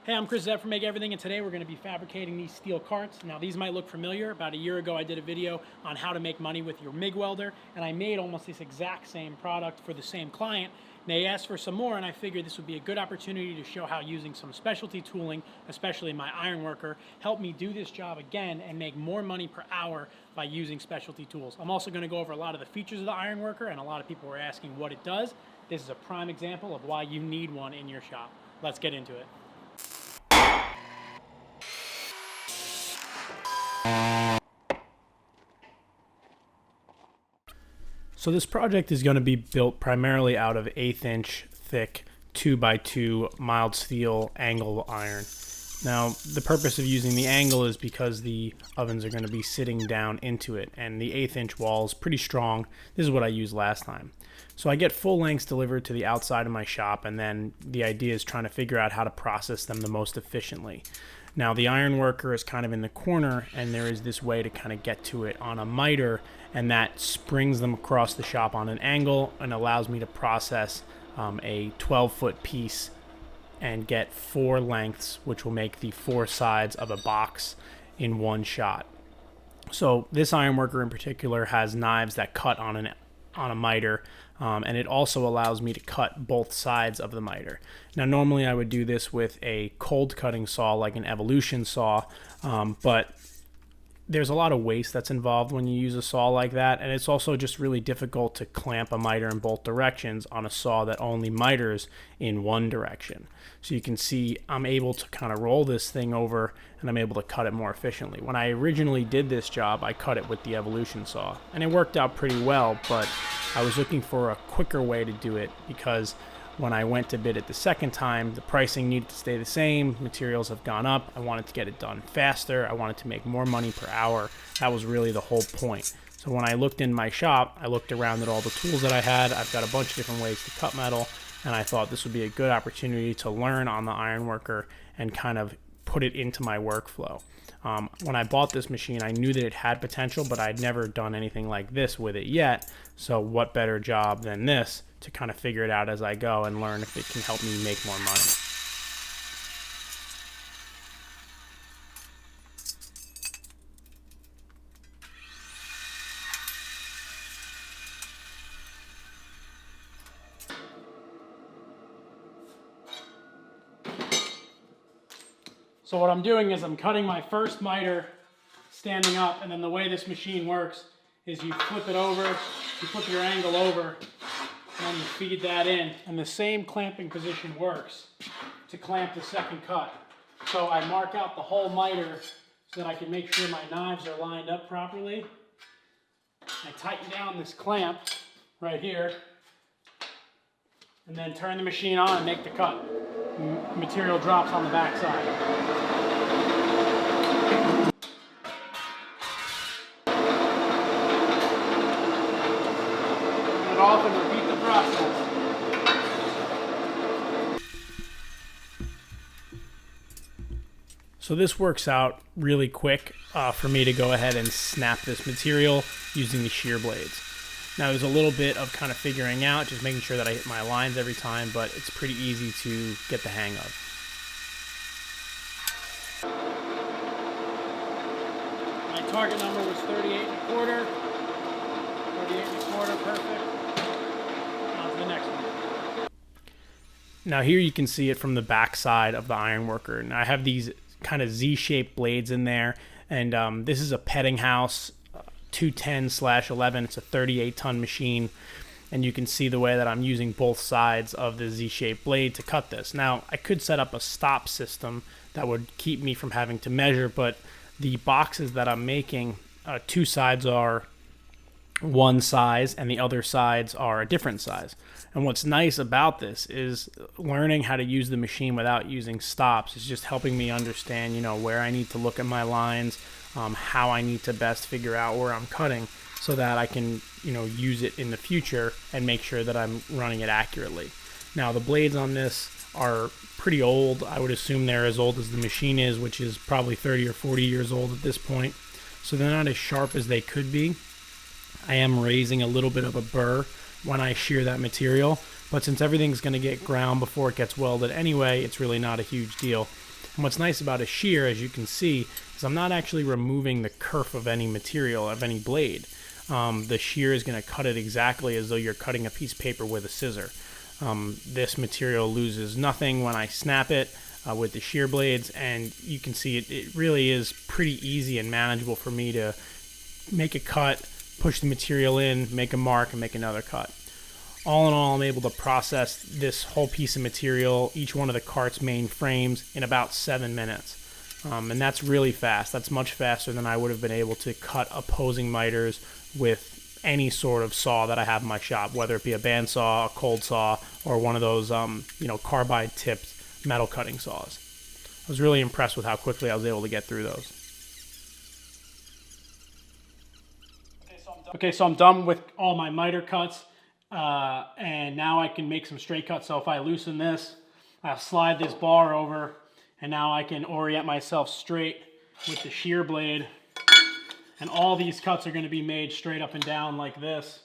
Hey, I'm Chris Zepp from Make Everything, and today we're going to be fabricating these steel carts. Now, these might look familiar. About a year ago, I did a video on how to make money with your MIG welder, and I made almost this exact same product for the same client. And they asked for some more, and I figured this would be a good opportunity to show how using some specialty tooling, especially my Ironworker, helped me do this job again and make more money per hour by using specialty tools. I'm also going to go over a lot of the features of the Ironworker, and a lot of people were asking what it does. This is a prime example of why you need one in your shop. Let's get into it. So this project is going to be built primarily out of 1/8 inch thick 2x2 mild steel angle iron. Now the purpose of using the angle is because the ovens are going to be sitting down into it, and the 1/8 inch wall is pretty strong. This is what I used last time. So I get full lengths delivered to the outside of my shop, and then the idea is trying to figure out how to process them the most efficiently. Now the Ironworker is kind of in the corner, and there is this way to kind of get to it on a miter, and that springs them across the shop on an angle and allows me to process a 12-foot piece and get 4 lengths, which will make the 4 sides of a box in one shot. So this Ironworker in particular has knives that cut on a miter, and it also allows me to cut both sides of the miter. Now normally I would do this with a cold cutting saw like an Evolution saw, but there's a lot of waste that's involved when you use a saw like that, and it's also just really difficult to clamp a miter in both directions on a saw that only miters in one direction. So you can see I'm able to kind of roll this thing over, and I'm able to cut it more efficiently. When I originally did this job, I cut it with the Evolution saw, and it worked out pretty well, but I was looking for a quicker way to do it because when I went to bid it the second time, the pricing needed to stay the same. Materials have gone up. I wanted to get it done faster. I wanted to make more money per hour. That was really the whole point. So when I looked in my shop, I looked around at all the tools that I had. I've got a bunch of different ways to cut metal, and I thought this would be a good opportunity to learn on the Ironworker and kind of put it into my workflow. When I bought this machine, I knew that it had potential, but I'd never done anything like this with it yet. So what better job than this to kind of figure it out as I go and learn if it can help me make more money. So what I'm doing is I'm cutting my first miter standing up, and then the way this machine works is you flip it over, you flip your angle over, and then you feed that in. And the same clamping position works to clamp the second cut. So I mark out the whole miter so that I can make sure my knives are lined up properly. I tighten down this clamp right here, and then turn the machine on and make the cut. Material drops on the back side. Turn it off and repeat the process. So this works out really quick for me to go ahead and snap this material using the shear blades. Now there's a little bit of kind of figuring out, just making sure that I hit my lines every time, but it's pretty easy to get the hang of. My target number was 38 1/4. 38 1/4, perfect. On to the next one. Now here you can see it from the back side of the Ironworker. And I have these kind of Z-shaped blades in there, and this is a petting house 210/11. It's a 38-ton machine, and you can see the way that I'm using both sides of the Z-shaped blade to cut this. Now I could set up a stop system that would keep me from having to measure, but the boxes that I'm making, 2 sides are one size and the other sides are a different size. And what's nice about this is learning how to use the machine without using stops is just helping me understand, where I need to look at my lines, how I need to best figure out where I'm cutting so that I can, use it in the future and make sure that I'm running it accurately. Now the blades on this are pretty old. I would assume they're as old as the machine is, which is probably 30 or 40 years old at this point. So they're not as sharp as they could be. I am raising a little bit of a burr when I shear that material, but since everything's going to get ground before it gets welded anyway, it's really not a huge deal. And what's nice about a shear, as you can see, is I'm not actually removing the kerf of any material, of any blade. The shear is going to cut it exactly as though you're cutting a piece of paper with a scissor. This material loses nothing when I snap it with the shear blades, and you can see it really is pretty easy and manageable for me to make a cut, push the material in, make a mark, and make another cut. All in all, I'm able to process this whole piece of material, each one of the cart's main frames, in about 7 minutes. And that's really fast. That's much faster than I would have been able to cut opposing miters with any sort of saw that I have in my shop, whether it be a bandsaw, a cold saw, or one of those carbide tipped metal cutting saws. I was really impressed with how quickly I was able to get through those. Okay, so I'm done with all my miter cuts, and now I can make some straight cuts. So if I loosen this, I'll slide this bar over, and now I can orient myself straight with the shear blade. And all these cuts are going to be made straight up and down like this.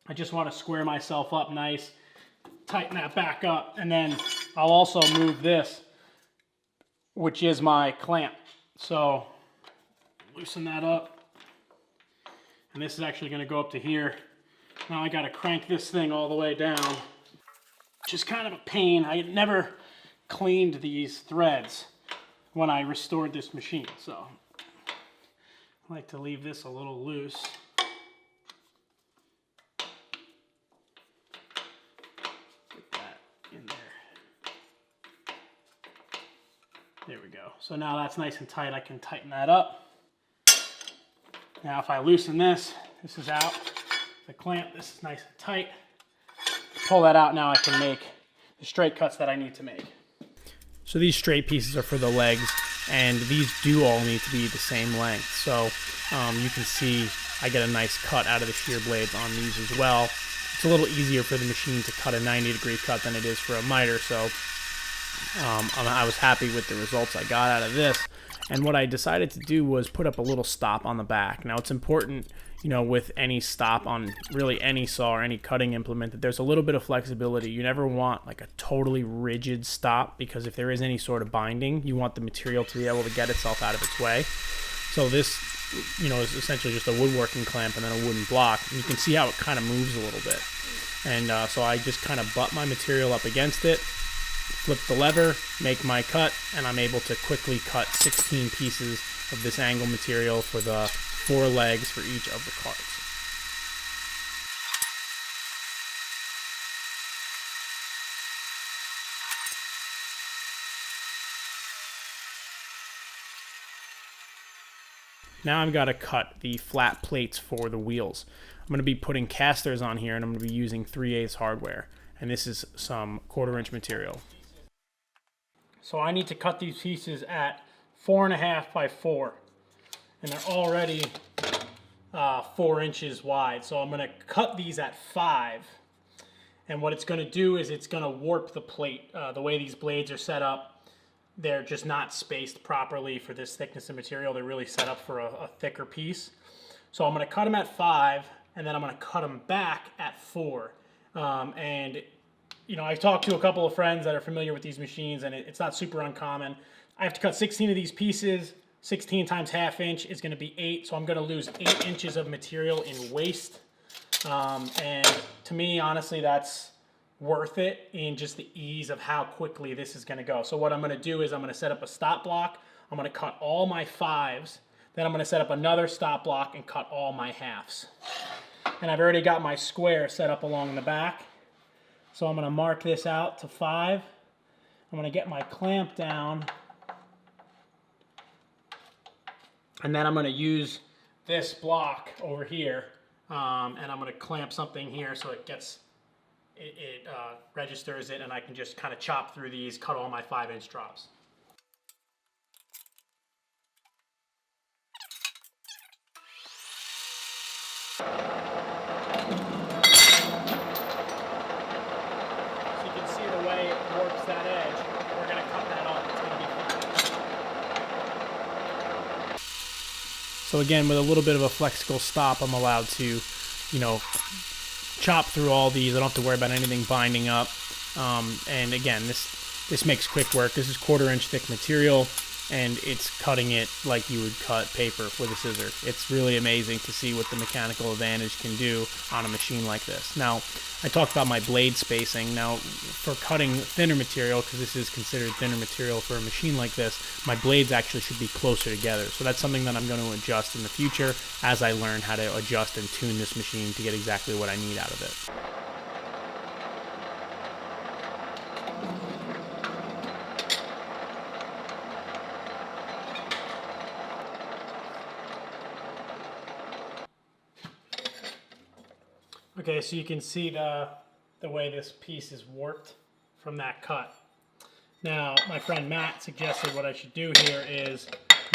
I just want to square myself up nice, tighten that back up, and then I'll also move this, which is my clamp. So loosen that up. And this is actually going to go up to here. Now I got to crank this thing all the way down, which is kind of a pain. I never cleaned these threads when I restored this machine, so I like to leave this a little loose. Put that in there. There we go. So now that's nice and tight. I can tighten that up. Now if I loosen this, this is out. The clamp, this is nice and tight. Pull that out, now I can make the straight cuts that I need to make. So these straight pieces are for the legs, and these do all need to be the same length. So you can see I get a nice cut out of the shear blades on these as well. It's a little easier for the machine to cut a 90-degree cut than it is for a miter, so I was happy with the results I got out of this. And what I decided to do was put up a little stop on the back. Now it's important, with any stop on really any saw or any cutting implement, that there's a little bit of flexibility. You never want like a totally rigid stop, because if there is any sort of binding, you want the material to be able to get itself out of its way. So this, is essentially just a woodworking clamp and then a wooden block. And you can see how it kind of moves a little bit. And so I just kind of butt my material up against it, flip the lever, make my cut, and I'm able to quickly cut 16 pieces of this angle material for the 4 legs for each of the carts. Now I've got to cut the flat plates for the wheels. I'm going to be putting casters on here, and I'm going to be using 3/8 hardware. And this is some 1/4 inch material. So I need to cut these pieces at 4.5 by 4. And they're already 4 inches wide. So I'm going to cut these at 5. And what it's going to do is it's going to warp the plate. The way these blades are set up, they're just not spaced properly for this thickness of material. They're really set up for a thicker piece. So I'm going to cut them at 5, and then I'm going to cut them back at 4. I've talked to a couple of friends that are familiar with these machines, and it's not super uncommon. I have to cut 16 of these pieces. 16 times 1/2 inch is going to be 8, so I'm going to lose 8 inches of material in waste. And to me, honestly, that's worth it in just the ease of how quickly this is going to go. So what I'm going to do is I'm going to set up a stop block. I'm going to cut all my 5s. Then I'm going to set up another stop block and cut all my 1/2s. And I've already got my square set up along the back. So I'm going to mark this out to 5. I'm going to get my clamp down. And then I'm going to use this block over here. And I'm going to clamp something here so it gets, it registers it, and I can just kind of chop through these, cut all my 5-inch drops. That edge, we're going to cut that off. It's going to be fine. So again, with a little bit of a flexible stop, I'm allowed to, chop through all these. I don't have to worry about anything binding up. And again, this this makes quick work. This is 1/4 inch thick material, and it's cutting it like you would cut paper with a scissor. It's really amazing to see what the mechanical advantage can do on a machine like this. Now, I talked about my blade spacing. Now, for cutting thinner material, because this is considered thinner material for a machine like this, my blades actually should be closer together. So that's something that I'm going to adjust in the future as I learn how to adjust and tune this machine to get exactly what I need out of it. Okay, so you can see the way this piece is warped from that cut. Now, my friend Matt suggested what I should do here is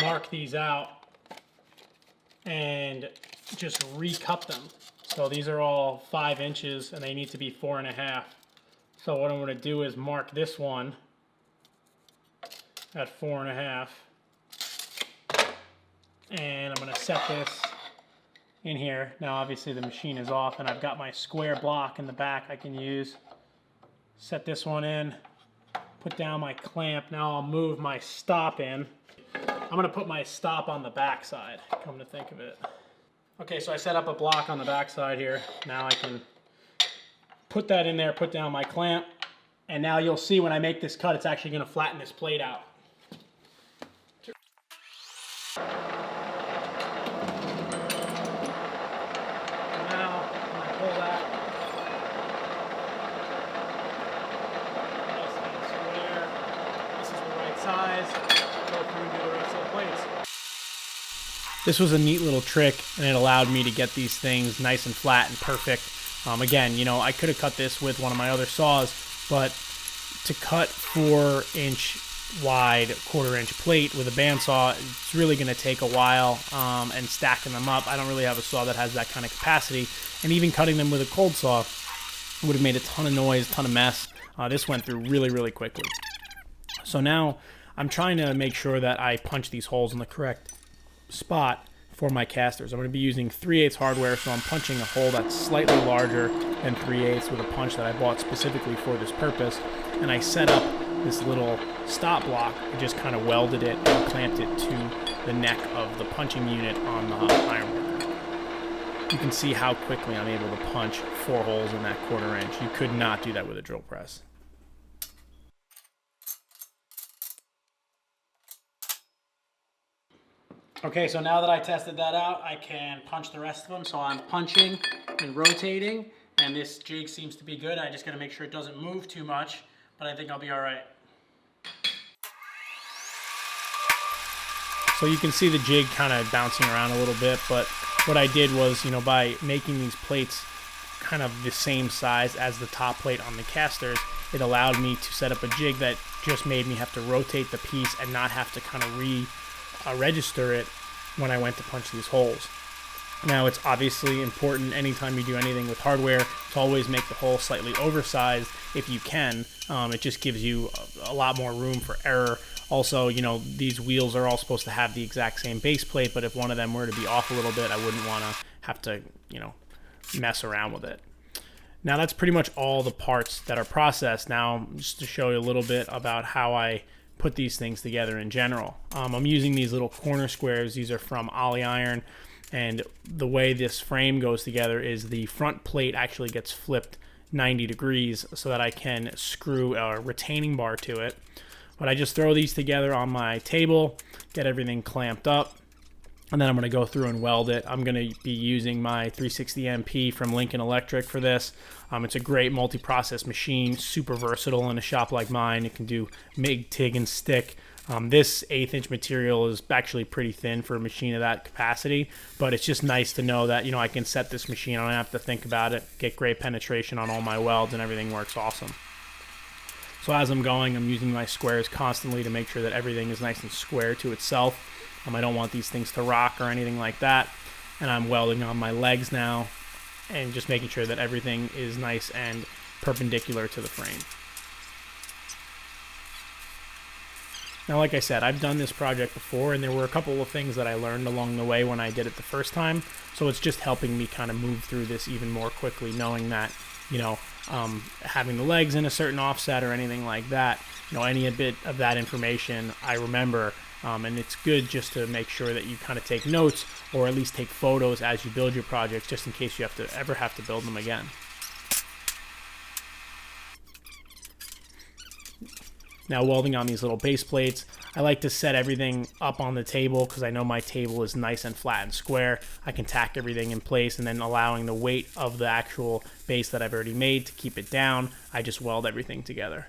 mark these out and just recut them. So these are all 5 inches and they need to be 4.5. So what I'm going to do is mark this one at 4.5. And I'm going to set this in here. Now obviously the machine is off and I've got my square block in the back I can use. Set this one in, put down my clamp. Now I'll move my stop in. I'm going to put my stop on the back side, come to think of it. Okay, so I set up a block on the back side here. Now I can put that in there, put down my clamp, and now you'll see when I make this cut, it's actually going to flatten this plate out. This was a neat little trick, and it allowed me to get these things nice and flat and perfect. Again, you know, I could have cut this with one of my other saws, but to cut 4-inch wide 1/4 inch plate with a bandsaw, it's really going to take a while, and stacking them up, I don't really have a saw that has that kind of capacity, and even cutting them with a cold saw would have made a ton of noise, a ton of mess. This went through really, really quickly. So now I'm trying to make sure that I punch these holes in the correct spot for my casters. I'm going to be using 3/8 hardware, so I'm punching a hole that's slightly larger than 3/8 with a punch that I bought specifically for this purpose. And I set up this little stop block. I just kind of welded it and clamped it to the neck of the punching unit on the Ironworker. You can see how quickly I'm able to punch 4 holes in that 1/4 inch. You could not do that with a drill press. Okay, so now that I tested that out, I can punch the rest of them. So I'm punching and rotating, and this jig seems to be good. I just gotta make sure it doesn't move too much, but I think I'll be all right. So you can see the jig kind of bouncing around a little bit, but what I did was, you know, by making these plates kind of the same size as the top plate on the casters, it allowed me to set up a jig that just made me have to rotate the piece and not have to kind of register it when I went to punch these holes. Now, it's obviously important anytime you do anything with hardware to always make the hole slightly oversized if you can. It just gives you a lot more room for error. Also, you know, these wheels are all supposed to have the exact same base plate, but if one of them were to be off a little bit, I wouldn't want to have to, you know, mess around with it. Now, that's pretty much all the parts that are processed. Now, just to show you a little bit about how I put these things together in general. I'm using these little corner squares. These are from Ollie Iron, and the way this frame goes together is the front plate actually gets flipped 90 degrees so that I can screw a retaining bar to it. But I just throw these together on my table, get everything clamped up, and then I'm going to go through and weld it. I'm going to be using my 360 MP from Lincoln Electric for this. It's a great multi-process machine, super versatile in a shop like mine. It can do MIG, TIG, and stick. This 1/8 inch material is actually pretty thin for a machine of that capacity, but it's just nice to know that, you know, I can set this machine, I don't have to think about it, get great penetration on all my welds, and everything works awesome. So as I'm going, I'm using my squares constantly to make sure that everything is nice and square to itself. I don't want these things to rock or anything like that. And I'm welding on my legs now and just making sure that everything is nice and perpendicular to the frame. Now, like I said, I've done this project before, and there were a couple of things that I learned along the way when I did it the first time. So it's just helping me kind of move through this even more quickly, knowing that, you know, having the legs in a certain offset or anything like that any bit of that information I remember. And it's good just to make sure that you kind of take notes or at least take photos as you build your projects, just in case you ever have to build them again. Now, welding on these little base plates, I like to set everything up on the table because I know my table is nice and flat and square. I can tack everything in place, and then allowing the weight of the actual base that I've already made to keep it down, I just weld everything together.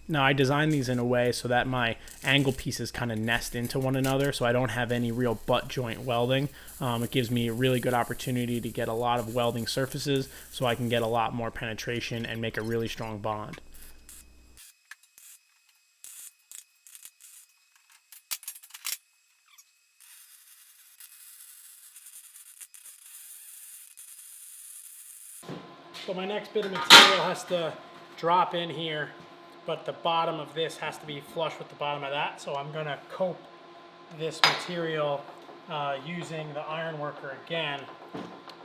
Now, I designed these in a way so that my angle pieces kind of nest into one another, so I don't have any real butt joint welding. It gives me a really good opportunity to get a lot of welding surfaces, so I can get a lot more penetration and make a really strong bond. So my next bit of material has to drop in here, but the bottom of this has to be flush with the bottom of that. So I'm gonna coat this material using the Ironworker again.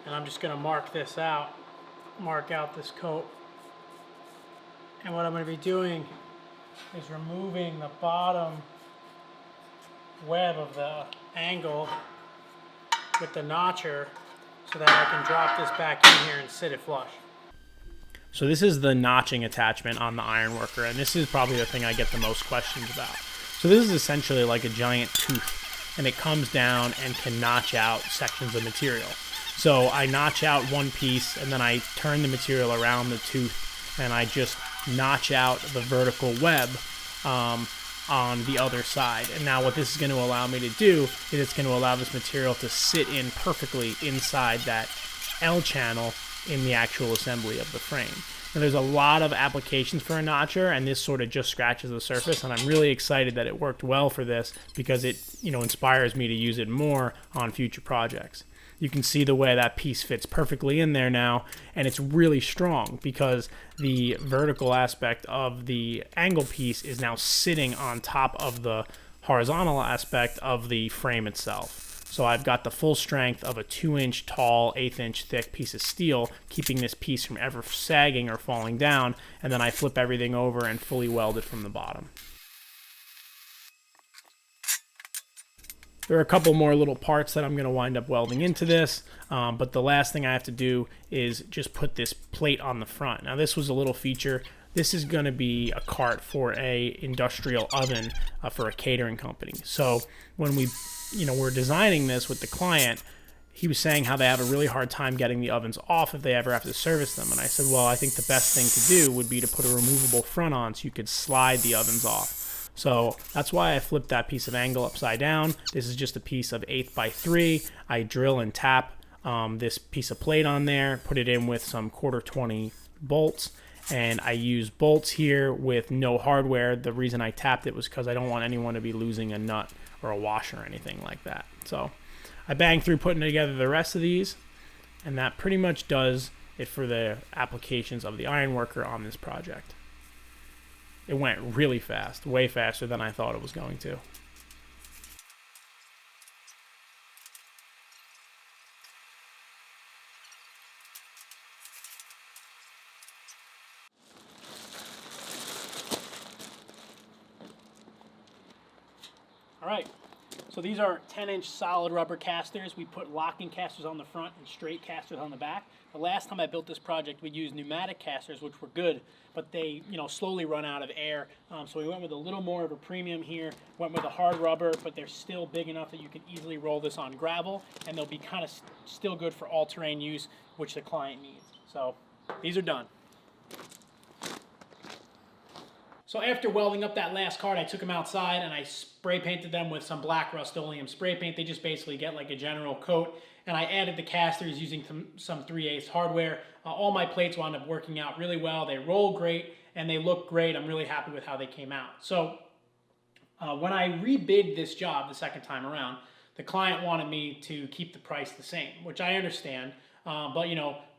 And I'm just gonna mark out this coat. And what I'm gonna be doing is removing the bottom web of the angle with the notcher so that I can drop this back in here and sit it flush. So this is the notching attachment on the Ironworker, and this is probably the thing I get the most questions about. So this is essentially like a giant tooth, and it comes down and can notch out sections of material. So I notch out one piece, and then I turn the material around the tooth, and I just notch out the vertical web on the other side. And now what this is going to allow me to do is it's going to allow this material to sit in perfectly inside that L channel in the actual assembly of the frame. Now, there's a lot of applications for a notcher, and this sort of just scratches the surface, and I'm really excited that it worked well for this because it inspires me to use it more on future projects. You can see the way that piece fits perfectly in there now, and it's really strong because the vertical aspect of the angle piece is now sitting on top of the horizontal aspect of the frame itself. So I've got the full strength of a 2-inch tall, 1/8-inch thick piece of steel, keeping this piece from ever sagging or falling down, and then I flip everything over and fully weld it from the bottom. There are a couple more little parts that I'm going to wind up welding into this, but the last thing I have to do is just put this plate on the front. Now, this was a little feature. This is going to be a cart for a industrial oven for a catering company. So when we're designing this with the client, he was saying how they have a really hard time getting the ovens off if they ever have to service them. And I said, well, I think the best thing to do would be to put a removable front on so you could slide the ovens off. So that's why I flipped that piece of angle upside down. This is just a piece of 8x3. I drill and tap this piece of plate on there, put it in with some 1/4-20 bolts, and I use bolts here with no hardware. The reason I tapped it was because I don't want anyone to be losing a nut or a washer or anything like that. So I banged through putting together the rest of these, and that pretty much does it for the applications of the Ironworker on this project. It went really fast, way faster than I thought it was going to. All right, so these are 10-inch solid rubber casters. We put locking casters on the front and straight casters on the back. The last time I built this project, we used pneumatic casters, which were good, but they slowly run out of air. So we went with a little more of a premium here, went with a hard rubber, but they're still big enough that you can easily roll this on gravel, and they'll be kind of still good for all-terrain use, which the client needs. So these are done. So after welding up that last card, I took them outside and I spray painted them with some black Rust-Oleum spray paint. They just basically get like a general coat. And I added the casters using some 3/8 hardware. All my plates wound up working out really well. They roll great and they look great. I'm really happy with how they came out. So when I rebid this job the second time around, the client wanted me to keep the price the same, which I understand. But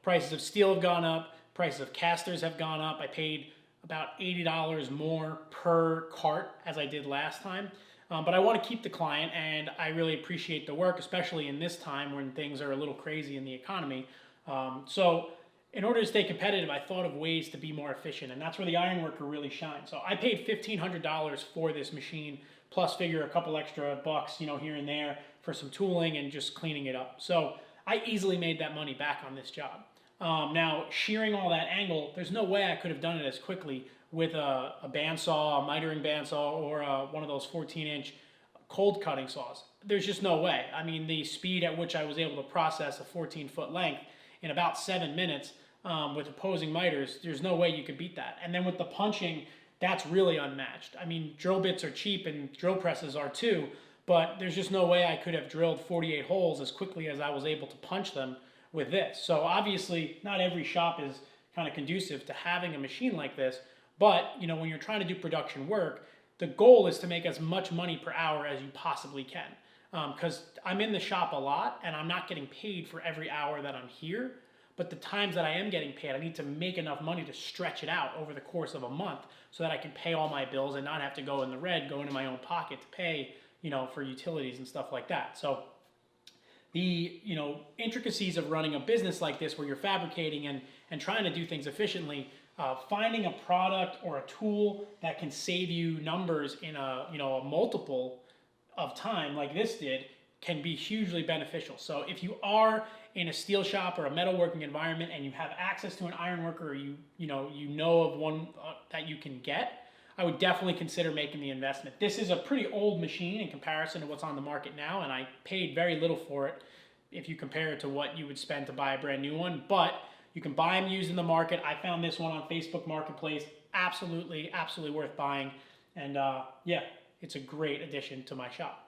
prices of steel have gone up, prices of casters have gone up. I paid about $80 more per cart as I did last time. But I want to keep the client, and I really appreciate the work, especially in this time when things are a little crazy in the economy. So in order to stay competitive, I thought of ways to be more efficient, and that's where the Ironworker really shines. So I paid $1,500 for this machine, plus figure a couple extra bucks, here and there for some tooling and just cleaning it up. So I easily made that money back on this job. Now, shearing all that angle, there's no way I could have done it as quickly with a bandsaw, a mitering bandsaw, or one of those 14-inch cold cutting saws. There's just no way. I mean, the speed at which I was able to process a 14-foot length in about 7 minutes with opposing miters, there's no way you could beat that. And then with the punching, that's really unmatched. I mean, drill bits are cheap and drill presses are too, but there's just no way I could have drilled 48 holes as quickly as I was able to punch them with this. So obviously, not every shop is kind of conducive to having a machine like this, but when you're trying to do production work, the goal is to make as much money per hour as you possibly can. Because I'm in the shop a lot and I'm not getting paid for every hour that I'm here, but the times that I am getting paid, I need to make enough money to stretch it out over the course of a month so that I can pay all my bills and not have to go in the red, go into my own pocket to pay, for utilities and stuff like that. So the intricacies of running a business like this where you're fabricating and trying to do things efficiently, finding a product or a tool that can save you numbers in a multiple of time like this did can be hugely beneficial. So if you are in a steel shop or a metalworking environment and you have access to an Ironworker, or you know of one that you can get, I would definitely consider making the investment. This is a pretty old machine in comparison to what's on the market now, and I paid very little for it if you compare it to what you would spend to buy a brand new one, but you can buy them used in the market. I found this one on Facebook Marketplace. Absolutely, absolutely worth buying. And yeah, it's a great addition to my shop.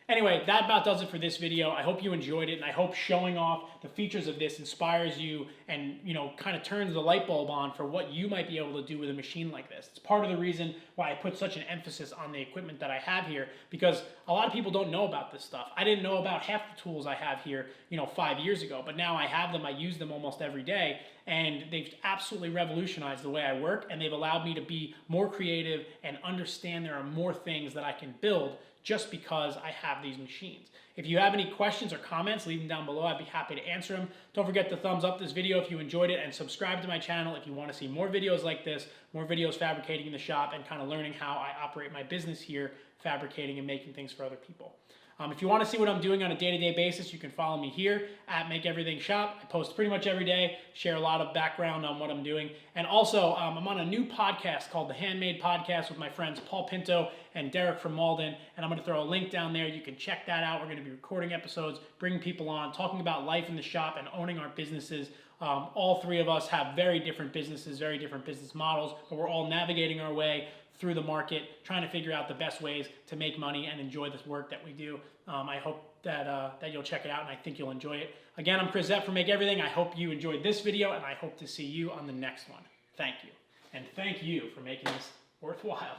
Anyway, that about does it for this video. I hope you enjoyed it, and I hope showing off the features of this inspires you and, kind of turns the light bulb on for what you might be able to do with a machine like this. It's part of the reason why I put such an emphasis on the equipment that I have here, because a lot of people don't know about this stuff. I didn't know about half the tools I have here, 5 years ago, but now I have them. I use them almost every day, and they've absolutely revolutionized the way I work, and they've allowed me to be more creative and understand there are more things that I can build just because I have these machines. If you have any questions or comments, leave them down below. I'd be happy to answer them. Don't forget to thumbs up this video if you enjoyed it, and subscribe to my channel if you want to see more videos like this, more videos fabricating in the shop and kind of learning how I operate my business here, fabricating and making things for other people. If you want to see what I'm doing on a day-to-day basis, you can follow me here at Make Everything Shop. I post pretty much every day, share a lot of background on what I'm doing. And also, I'm on a new podcast called The Handmade Podcast with my friends Paul Pinto and Derek from Welding. And I'm going to throw a link down there. You can check that out. We're going to be recording episodes, bringing people on, talking about life in the shop and owning our businesses. All three of us have very different businesses, very different business models, but we're all navigating our way through the market, trying to figure out the best ways to make money and enjoy this work that we do. I hope that you'll check it out, and I think you'll enjoy it. Again, I'm Chris Zepp from Make Everything. I hope you enjoyed this video, and I hope to see you on the next one. Thank you. And thank you for making this worthwhile.